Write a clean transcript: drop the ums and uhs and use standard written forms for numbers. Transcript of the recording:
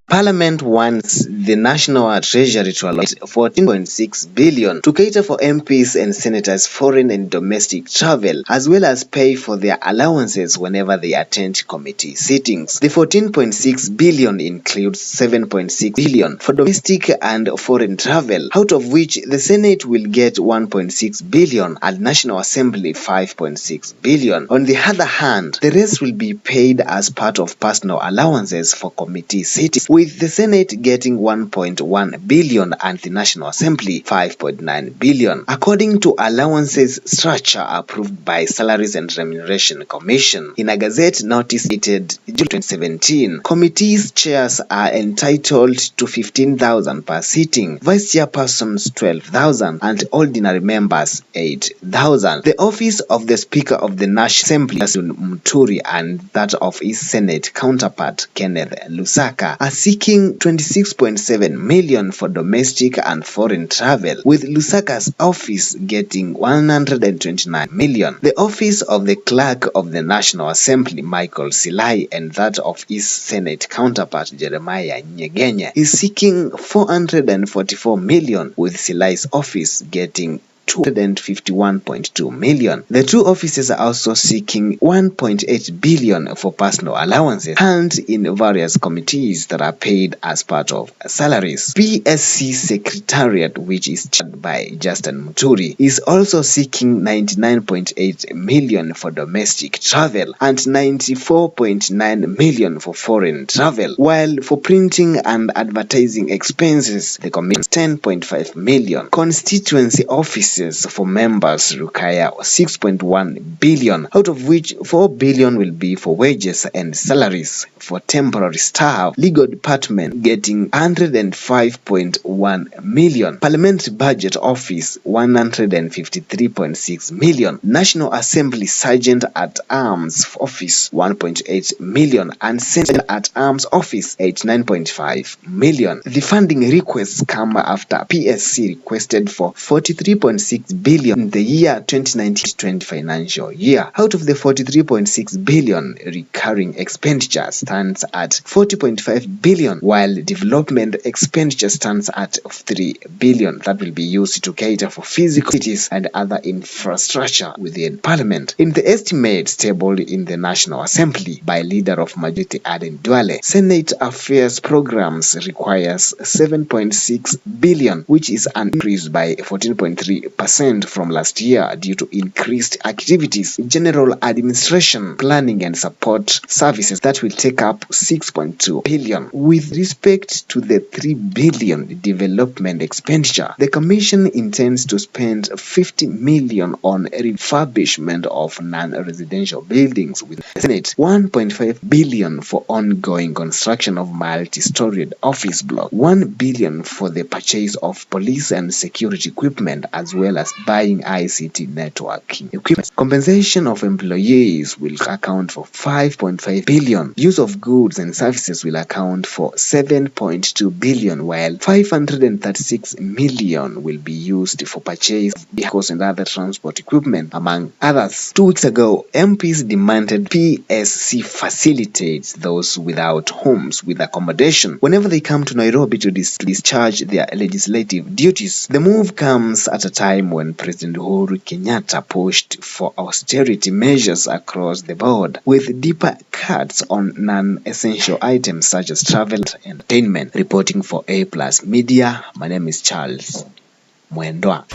Parliament wants the National Treasury to allot 14.6 billion to cater for MPs and senators' foreign and domestic travel, as well as pay for their allowances whenever they attend committee sittings. The 14.6 billion includes 7.6 billion for domestic and foreign travel, out of which the Senate will get 1.6 billion and National Assembly 5.6 billion. On the other hand, the rest will be paid as part of personal allowances for committee sittings, with the Senate getting 1.1 billion and the National Assembly 5.9 billion. According to allowances structure approved by Salaries and Remuneration Commission in a Gazette notice dated June 2017, committees chairs are entitled to 15,000 per sitting, vice chairpersons 12,000, and ordinary members 8,000. The office of the Speaker of the National Assembly, Muturi, and that of his Senate counterpart, Kenneth Lusaka, are seeking 26.7 million for domestic and foreign travel, with Lusaka's office getting 129 million. The office of the Clerk of the National Assembly, Michael Silai, and that of his Senate counterpart, Jeremiah Nyegenya, is seeking 444 million, with Silai's office getting 251.2 million. The two offices are also seeking 1.8 billion for personal allowances and in various committees that are paid as part of salaries. PSC Secretariat, which is chaired by Justin Muturi, is also seeking 99.8 million for domestic travel and 94.9 million for foreign travel, while for printing and advertising expenses, the committee is 10.5 million. Constituency offices for members require 6.1 billion, out of which 4 billion will be for wages and salaries for temporary staff. Legal department getting 105.1 million. Parliamentary budget office 153.6 million. National Assembly Sergeant at Arms office 1.8 million and Sergeant at Arms office 89.5 million. The funding requests come after PSC requested for 43.6 billion in the year 2019-20 financial year. Out of the 43.6 billion, recurring expenditure stands at 40.5 billion, while development expenditure stands at 3 billion that will be used to cater for physical cities and other infrastructure within Parliament. In the estimates tabled in the National Assembly by Leader of Majority Aden Duale, Senate Affairs Programs requires 7.6 billion, which is an increase by 14.3% from last year due to increased activities in general administration, planning and support services that will take up 6.2 billion. With respect to the 3 billion development expenditure, the Commission intends to spend 50 million on refurbishment of non-residential buildings, with the Senate 1.5 billion for ongoing construction of multi-storied office block, 1 billion for the purchase of police and security equipment, as well as buying ICT networking equipment. Compensation of employees will account for 5.5 billion. Use of goods and services will account for 7.2 billion, while 536 million will be used for purchase of vehicles and other transport equipment, among others. 2 weeks ago, MPs demanded PSC facilitates those without homes with accommodation whenever they come to Nairobi to discharge their legislative duties. The move comes at a time when President Uhuru Kenyatta pushed for austerity measures across the board, with deeper cuts on non-essential items such as travel and entertainment. Reporting for A+ Media, my name is Charles Mwendwa.